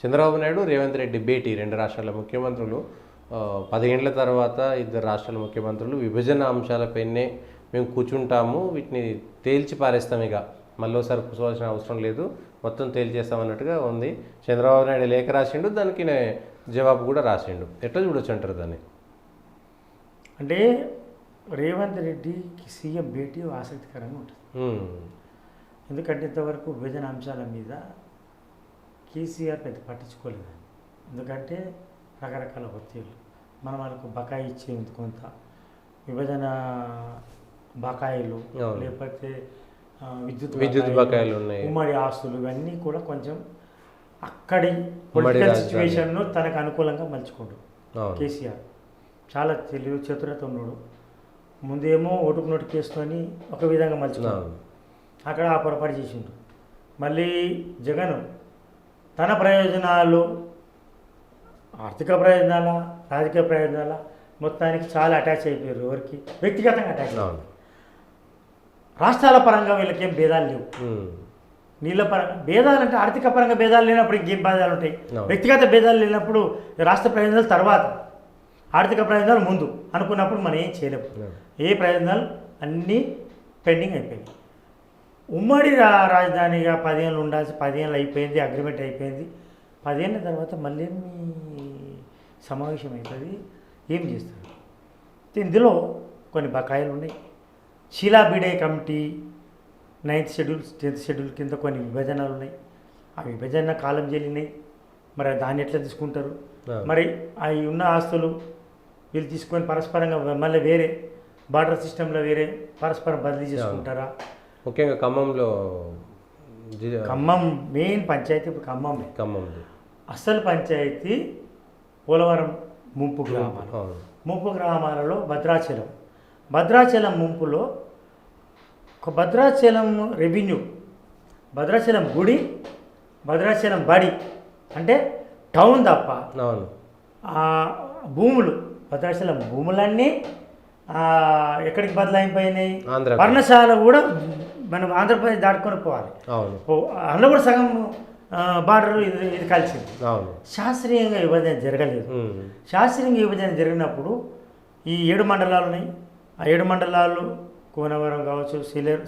చంద్రబాబు నాయుడు, రేవంత్ రెడ్డి భేటీ, రెండు రాష్ట్రాల ముఖ్యమంత్రులు 10 ఏళ్ల తర్వాత ఇద్దరు రాష్ట్రాల ముఖ్యమంత్రులు విభజన అంశాలపైనే మేము కూర్చుంటాము, వీటిని తేల్చి పారేస్తాం, ఇక మళ్ళీసారి కూర్చోవాల్సిన అవసరం లేదు, మొత్తం తేల్చేస్తామన్నట్టుగా ఉంది. చంద్రబాబు నాయుడు లేఖ రాసిండు, దానికి జవాబు కూడా రాసిండు. ఎట్లా చూడొచ్చు అంటారు దాన్ని? అంటే రేవంత్ రెడ్డికి సీఎం భేటీ ఆసక్తికరంగా ఉంటుంది. ఎందుకంటే ఇంతవరకు విభజన అంశాల మీద కేసీఆర్ పెద్ద పట్టించుకోలేదు. ఎందుకంటే రకరకాల ఒత్తిళ్ళు, మన వాళ్ళకు బకాయి ఇచ్చేందుకు కొంత విభజన బకాయిలు, లేకపోతే విద్యుత్ బకాయిలు ఉన్నాయి, ఉమ్మడి ఆస్తులు, ఇవన్నీ కూడా కొంచెం అక్కడి పొలిటికల్ సిచ్యువేషన్ను తనకు అనుకూలంగా మలుచుకోడు కేసీఆర్. చాలా తెలివి చతురత ఉన్నాడు. ముందేమో ఓటుకు నోటు కేసుకొని ఒక విధంగా మలుచుకున్నాడు, అక్కడ ఆ పొరపాటు చేసిండు. మళ్ళీ జగన్ తన ప్రయోజనాలు, ఆర్థిక ప్రయోజనాల, రాజకీయ ప్రయోజనాల మొత్తానికి చాలా అటాచ్ అయిపోయారు. ఎవరికి? వ్యక్తిగతంగా అటాచ్ అయ్యారు. రాష్ట్రాల పరంగా వీళ్ళకేం భేదాలు లేవు. నీళ్ళ పరంగా భేదాలు అంటే ఆర్థిక పరంగా భేదాలు లేనప్పుడు ఇంకేం భేదాలు ఉంటాయి? వ్యక్తిగత భేదాలు లేనప్పుడు రాష్ట్ర ప్రయోజనాలు తర్వాత, ఆర్థిక ప్రయోజనాలు ముందు అనుకున్నప్పుడు మనం ఏం చేయలేము. ఏ ప్రయోజనాలు అన్నీ పెండింగ్ అయిపోయాయి. ఉమ్మడి రాజధానిగా 10 ఏళ్ళు ఉండాల్సి 10 ఏళ్ళు అయిపోయింది, అగ్రిమెంట్ అయిపోయింది. 10 ఏళ్ళ తర్వాత మళ్ళీ సమావేశం అవుతుంది, ఏం చేస్తారు? ఇందులో కొన్ని బకాయిలు ఉన్నాయి. Sheela Bhide committee 9th schedule 10th schedule కింద కొన్ని విభజనలు ఉన్నాయి. ఆ విభజన కాలం చెల్లినాయి. మరి దాన్ని ఎట్లా తీసుకుంటారు? మరి అవి ఉన్న ఆస్తులు వీళ్ళు తీసుకొని పరస్పరంగా మళ్ళీ వేరే బార్డర్ సిస్టంలో వేరే పరస్పరం బదిలీ చేసుకుంటారా? ముఖ్యంగా ఖమ్మం మెయిన్ పంచాయతీ ఇప్పుడు ఖమ్మం అసలు పంచాయతీ పోలవరం ముంపు గ్రామాలు. ముంపు గ్రామాలలో భద్రాచలం ముంపులో ఒక భద్రాచలం రెవెన్యూ, భద్రాచలం గుడి, భద్రాచలం బడి అంటే టౌన్ తప్ప భూములు, భద్రాచలం భూములన్నీ ఎక్కడికి బదలాయిపోయినాయి? పర్ణశాల కూడా మనం ఆంధ్రప్రదేశ్ దాటుకొని పోవాలి. అందులో కూడా సగం బార్డర్ ఇది కలిసింది. శాస్త్రీయంగా విభజన జరగలేదు. శాస్త్రీయంగా విభజన జరిగినప్పుడు ఈ 7 మండలాలు ఉన్నాయి. ఆ 7 మండలాలు కోనవరం కావచ్చు,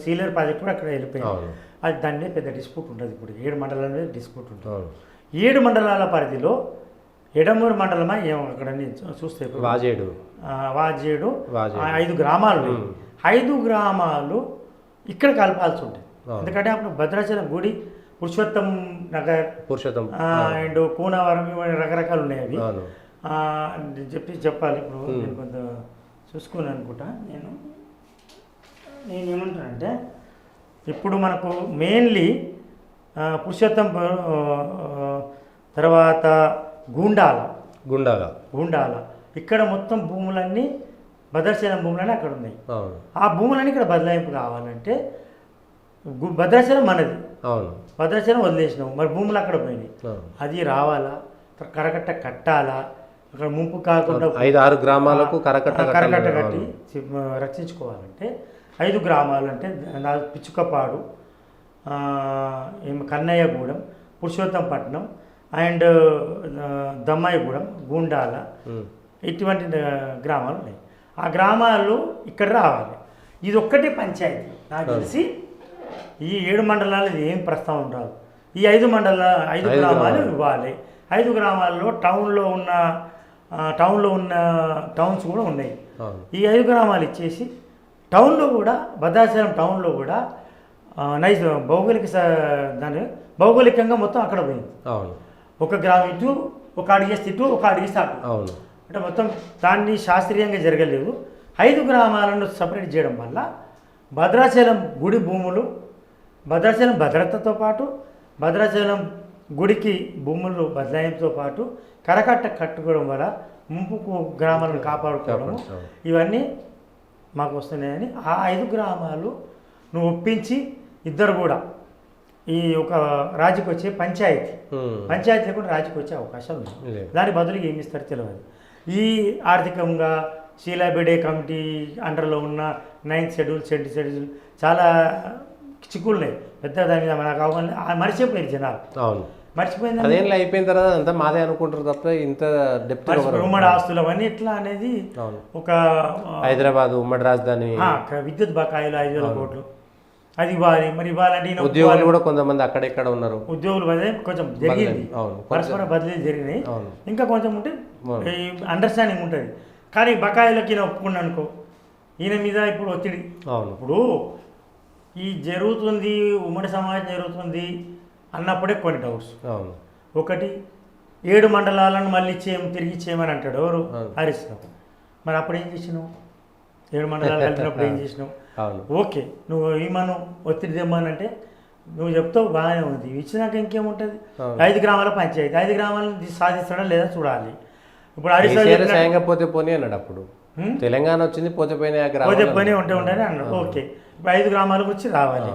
సీలేరు ప్రాజెక్ట్ కూడా అక్కడ వెళ్ళిపోయింది. అది దాన్ని పెద్ద డిస్ప్యూట్ ఉంటుంది. ఇప్పుడు 7 మండలాల మీద డిస్ప్యూట్ ఉంటుంది. 7 మండలాల పరిధిలో ఎడమూరు మండలమా ఏమో అక్కడ చూస్తే వాజేడు 5 గ్రామాలు, 5 గ్రామాలు ఇక్కడ కలపాల్సి ఉంటుంది. ఎందుకంటే అప్పుడు భద్రాచలం గుడి, పురుషోత్తం నగర్ అండ్ కూనవరం రకరకాలు ఉన్నాయి. అవి చెప్పాలి. ఇప్పుడు నేను కొంత చూసుకుని అనుకుంటా. నేను ఏమంటానంటే ఇప్పుడు మనకు మెయిన్లీ పురుషోత్తం, తర్వాత గుండాల ఇక్కడ మొత్తం భూములన్నీ భద్రాచలం భూములన్నీ అక్కడ ఉన్నాయి. ఆ భూములన్నీ ఇక్కడ బదలాయింపు కావాలంటే భద్రాచలం మనది, భద్రాచలం వదిలేసినాం, మరి భూములు అక్కడ పోయినాయి. అది రావాలా, కరకట్ట కట్టాలా, అక్కడ ముంపు కాకుండా 5-6 గ్రామాలకు కరకట్ట కట్టి రక్షించుకోవాలంటే 5 గ్రామాలు అంటే పిచ్చుకపాడు, కన్నయ్యగూడెం, పురుషోత్తంపట్నం అండ్ దమ్మాయిగూడెం, గుండాల, ఇటువంటి గ్రామాలు ఉన్నాయి. ఆ గ్రామాలు ఇక్కడ రావాలి. ఇది ఒక్కటే పంచాయతీ. నాకు తెలిసి ఈ 7 మండలాలు ఏం ప్రస్తావన రాదు. ఈ 5 గ్రామాలు ఇవ్వాలి. 5 గ్రామాల్లో టౌన్లో ఉన్న టౌన్స్ కూడా ఉన్నాయి. ఈ 5 గ్రామాలు ఇచ్చేసి టౌన్లో కూడా, భద్రాచలం టౌన్లో కూడా నైస్ భౌగోళికంగా మొత్తం అక్కడ పోయింది. ఒక గ్రామం ఇటు, ఒక అడిగేస్తే ఇటు, ఒక అడిగేస్తే అటు. అంటే మొత్తం దాన్ని శాస్త్రీయంగా జరగలేదు. 5 గ్రామాలను సపరేట్ చేయడం వల్ల భద్రాచలం గుడి భూములు, భద్రాచలం భద్రతతో పాటు, భద్రాచలం గుడికి భూములు బదలాయింపుతో పాటు కరకట్ట కట్టుకోవడం వల్ల ముంపుకు గ్రామాలను కాపాడుకోవడం, ఇవన్నీ మాకు వస్తున్నాయని ఆ 5 గ్రామాలు నువ్వు ఒప్పించి ఇద్దరు కూడా ఈ ఒక రాజుకి వచ్చే పంచాయతీ కూడా రాజుకి వచ్చే అవకాశం ఉంది. దాని బదులు ఏమి ఇస్తారో తెలియదు. ఈ ఆర్థికంగా షీలా బిడే కమిటీ అండర్లో ఉన్న 9th షెడ్యూల్ 10th షెడ్యూల్ చాలా చిక్కులున్నాయి. పెద్ద దాని మీద మనకు అవగాహన మరిచిపోయారు జనాలు. మర్చిపోయింది. అదేంట్లో అయిపోయిన తర్వాత అంతా మాదే అనుకుంటారు తప్ప ఇంత డెప్త్ ఉమ్మడి ఆస్తులు అవన్నీ ఎట్లా అనేది ఒక హైదరాబాద్ ఉమ్మడి రాజధాని విద్యుత్ బకాయిలు 5,000 కోట్లు అది ఇవ్వాలి. మరి ఇవ్వాలంటే ఉద్యోగులు కూడా కొంతమంది అక్కడెక్కడ ఉన్నారు, ఉద్యోగులు బదిలీ కొంచెం జరిగింది, పరస్పర బదిలీలు జరిగినాయి. ఇంకా కొంచెం ఉంటే అండర్స్టాండింగ్ ఉంటుంది. కానీ బకాయిలకి ఈయన ఒప్పుకున్నా అనుకో, ఈయన మీద ఇప్పుడు ఒత్తిడి. ఇప్పుడు ఈ జరుగుతుంది ఉమ్మడి సమాజం జరుగుతుంది అన్నప్పుడే కొన్ని డౌట్స్. ఒకటి 7 మండలాలను మళ్ళీ తిరిగి ఇచ్చేయమని అంటాడు ఎవరు, హరీష్ రావు. మరి అప్పుడు ఏం చేసినావు? 7 మండలాలు కలిపినప్పుడు ఏం చేసినావు? ఓకే, నువ్వు ఈమను ఒత్తిడి తెమ్మనంటే నువ్వు చెప్తావు, బాగానే ఉంది. ఇచ్చినాక ఇంకేముంటుంది? 5 గ్రామాల పంచాయతీ, 5 గ్రామాలను సాధిస్తాడా లేదా చూడాలి. ఇప్పుడు హరీష్ రావు పోతే పోనీ అన్నాడు. అప్పుడు తెలంగాణ వచ్చింది, పోతే పోయినా ఉంటే ఉండని అన్నాడు. ఓకే, ఇప్పుడు 5 గ్రామాల గురించి రావాలి.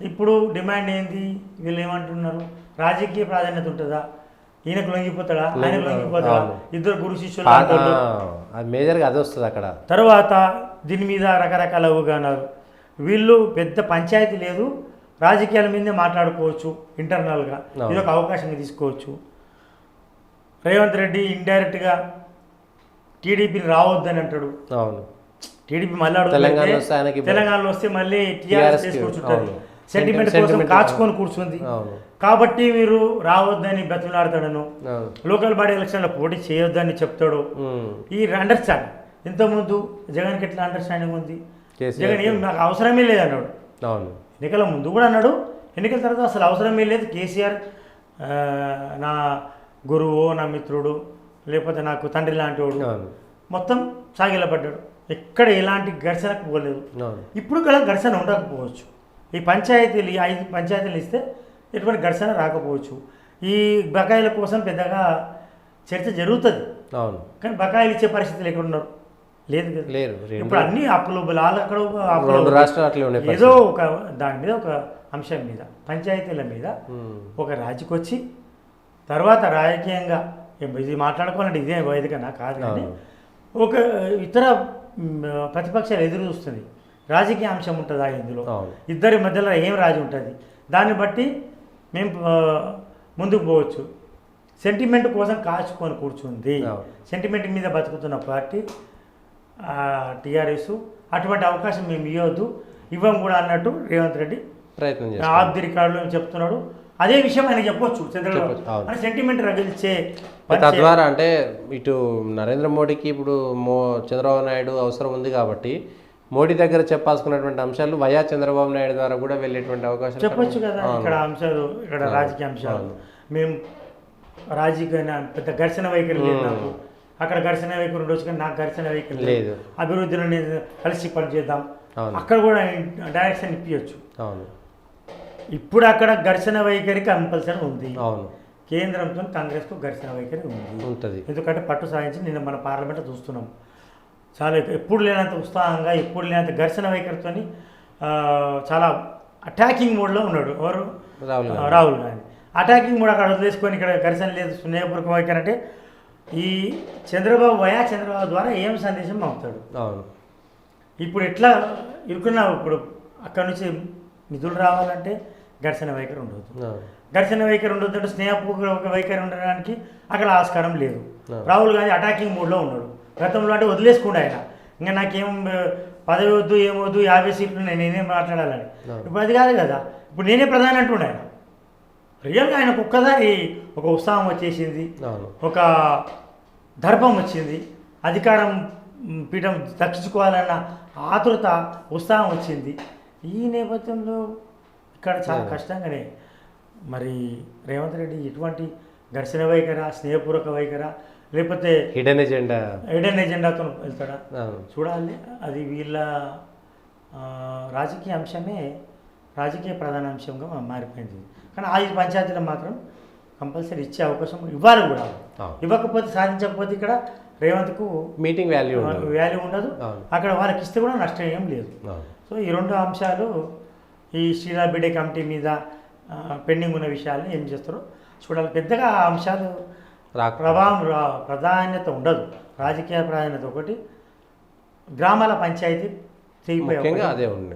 ఇప్పుడు డిమాండ్ ఏంది? వీళ్ళు ఏమంటున్నారు? రాజకీయ ప్రాధాన్యత ఉంటుందా? ఈయనకు లొంగిపోతాడా, ఆయనకు లొంగిపోతాడా? ఇద్దరు గురు శిష్యులు మేజర్గా అదే వస్తుంది అక్కడ. తర్వాత దీని మీద రకరకాల అవగాహనలు. వీళ్ళు పెద్ద పంచాయతీ లేదు, రాజకీయాల మీదే మాట్లాడుకోవచ్చు ఇంటర్నల్గా, ఇది ఒక అవకాశంగా తీసుకోవచ్చు. రేవంత్ రెడ్డి ఇండైరెక్ట్గా టీడీపీని రావద్దని అంటాడు. టీడీపీ మళ్ళీ తెలంగాణలో వస్తే మళ్ళీ టీఆర్ఎస్ కూర్చుంటుంది, సెంటిమెంట్ కోసం కాచుకొని కూర్చుంది. కాబట్టి మీరు రావద్దని బతిమలాడతాడను, లోకల్ బాడీ ఎలక్షన్లో పోటీ చేయొద్దని చెప్తాడు. ఈ అండర్స్టాండ్ ఇంతకుముందు జగన్కి ఎట్లా అండర్స్టాండింగ్ ఉంది? జగన్ ఏం నాకు అవసరమే లేదు అన్నాడు. ఎన్నికల ముందు కూడా అన్నాడు, ఎన్నికల తర్వాత అసలు అవసరమే లేదు. కేసీఆర్ నా గురువు, నా మిత్రుడు, లేకపోతే నాకు తండ్రి లాంటి వాడు, మొత్తం సాగిలపడ్డాడు. ఎక్కడ ఎలాంటి ఘర్షణకు పోలేదు. ఇప్పుడు కూడా ఘర్షణ ఉండకపోవచ్చు. ఈ పంచాయతీలు 5 పంచాయతీలు ఇస్తే ఎటువంటి ఘర్షణ రాకపోవచ్చు. ఈ బకాయిల కోసం పెద్దగా చర్చ జరుగుతుంది. కానీ బకాయిలు ఇచ్చే పరిస్థితులు ఎక్కడ ఉన్నారు? లేదు కదా. ఇప్పుడు అన్ని అప్పులు అక్కడ ఏదో ఒక దాని మీద, ఒక అంశం మీద, పంచాయతీల మీద ఒక రాజుకి వచ్చి తర్వాత రాజకీయంగా ఇది మాట్లాడుకోవాలంటే ఇదే వేదికనా కాదు, కానీ ఒక ఇతర ప్రతిపక్షాలు ఎదురు చూస్తుంది. రాజకీయ అంశం ఉంటుందా ఇందులో? ఇద్దరి మధ్యలో ఏం రాజీ ఉంటుంది? దాన్ని బట్టి మేము ముందుకు పోవచ్చు. సెంటిమెంట్ కోసం కాచుకొని కూర్చుంది, సెంటిమెంట్ మీద బతుకుతున్న పార్టీ టీఆర్ఎస్. అటువంటి అవకాశం మేము ఇవ్వం కూడా అన్నట్టు రేవంత్ రెడ్డి ప్రయత్నం ఆఫ్ ది రికార్డులో చెప్తున్నాడు. అదే విషయం ఆయన చెప్పొచ్చు చంద్రబాబు అని సెంటిమెంట్ రగిల్చే తద్వారా. అంటే ఇటు నరేంద్ర మోడీకి ఇప్పుడు చంద్రబాబు నాయుడు అవసరం ఉంది కాబట్టి మోడీ దగ్గర చెప్పాల్సుకున్నటువంటి అంశాలు వయా చంద్రబాబు నాయుడు ద్వారా కూడా వెళ్ళేటువంటి అవకాశం చెప్పొచ్చు కదా. ఇక్కడ అంశాలు, ఇక్కడ రాజకీయ అంశాలు, మేము రాజకీయ పెద్ద ఘర్షణ వైఖరి లేదు నాకు, అక్కడ ఘర్షణ వైఖరి ఉండొచ్చు కానీ నాకు ఘర్షణ వైఖరి లేదు. అభివృద్ధిలో నేను కలిసి పనిచేద్దాం, అక్కడ కూడా డైరెక్షన్ ఇప్పించచ్చు. ఇప్పుడు అక్కడ ఘర్షణ వైఖరి కంపల్సరీ ఉంది. కేంద్రంతో కాంగ్రెస్కు ఘర్షణ వైఖరి ఉంది. ఎందుకంటే పట్టు సాధించి నిన్న మన పార్లమెంట్లో చూస్తున్నాం. చాలా ఎప్పుడు లేనంత ఉత్సాహంగా, ఎప్పుడు లేనంత ఘర్షణ వైఖరితో చాలా అటాకింగ్ మోడ్లో ఉన్నాడు. ఎవరు? రాహుల్ గాంధీ. అటాకింగ్ మోడ్ అక్కడ వదిలేసుకొని ఇక్కడ ఘర్షణ లేదు, స్నేహపూర్వక వైఖరి అంటే ఈ చంద్రబాబు ద్వారా ఏం సందేశం అవుతాడు? ఇప్పుడు ఎట్లా ఇరుకున్నావు? ఇప్పుడు అక్కడ నుంచి నిధులు రావాలంటే ఘర్షణ వైఖరి ఉండదు. ఘర్షణ వైఖరి ఉండొద్దు అంటే స్నేహపూర్వక వైఖరి ఉండడానికి అక్కడ ఆస్కారం లేదు. రాహుల్ గాంధీ అటాకింగ్ మూడ్లో ఉన్నాడు. గతంలో అంటే వదిలేసుకుండా ఆయన ఇంకా నాకేం పదవి వద్దు, ఏమొద్దు, 50 సీట్లు నేనేం మాట్లాడాలని. ఇప్పుడు అది కాదు కదా, ఇప్పుడు నేనే ప్రధాని అంటుండే ఆయన. రియల్గా ఆయనకు ఒక్కసారి ఒక ఉత్సాహం వచ్చేసింది, ఒక దర్పం వచ్చింది, అధికారం పీఠం దక్కించుకోవాలన్న ఆతృత, ఉత్సాహం వచ్చింది. ఈ నేపథ్యంలో ఇక్కడ చాలా కష్టంగానే మరి రేవంత్ రెడ్డి ఎటువంటి ఘర్షణ వైఖరా, స్నేహపూర్వక వైఖరా, లేకపోతే హిడెన్ ఎజెండాతో వెళ్తాడా చూడాలి. అది వీళ్ళ రాజకీయ అంశమే, రాజకీయ ప్రధాన అంశంగా మారిపోయింది. కానీ 5 పంచాయతీలు మాత్రం కంపల్సరీ ఇచ్చే అవకాశం ఇవ్వాలి కూడా. ఇవ్వకపోతే, సాధించకపోతే ఇక్కడ రేవంత్కు మీటింగ్ వాల్యూ ఉండదు. అక్కడ వాళ్ళకి ఇస్తే కూడా నష్టం ఏం లేదు. సో ఈ 2 అంశాలు ఈ శ్రీరామ్ బిడే కమిటీ మీద పెండింగ్ ఉన్న విషయాలను ఏం చేస్తారో చూడాలి. పెద్దగా ఆ అంశాలు ప్రభావం ప్రాధాన్యత ఉండదు. రాజకీయ ప్రాధాన్యత ఒకటి, గ్రామాల పంచాయతీ అదే ఉంది.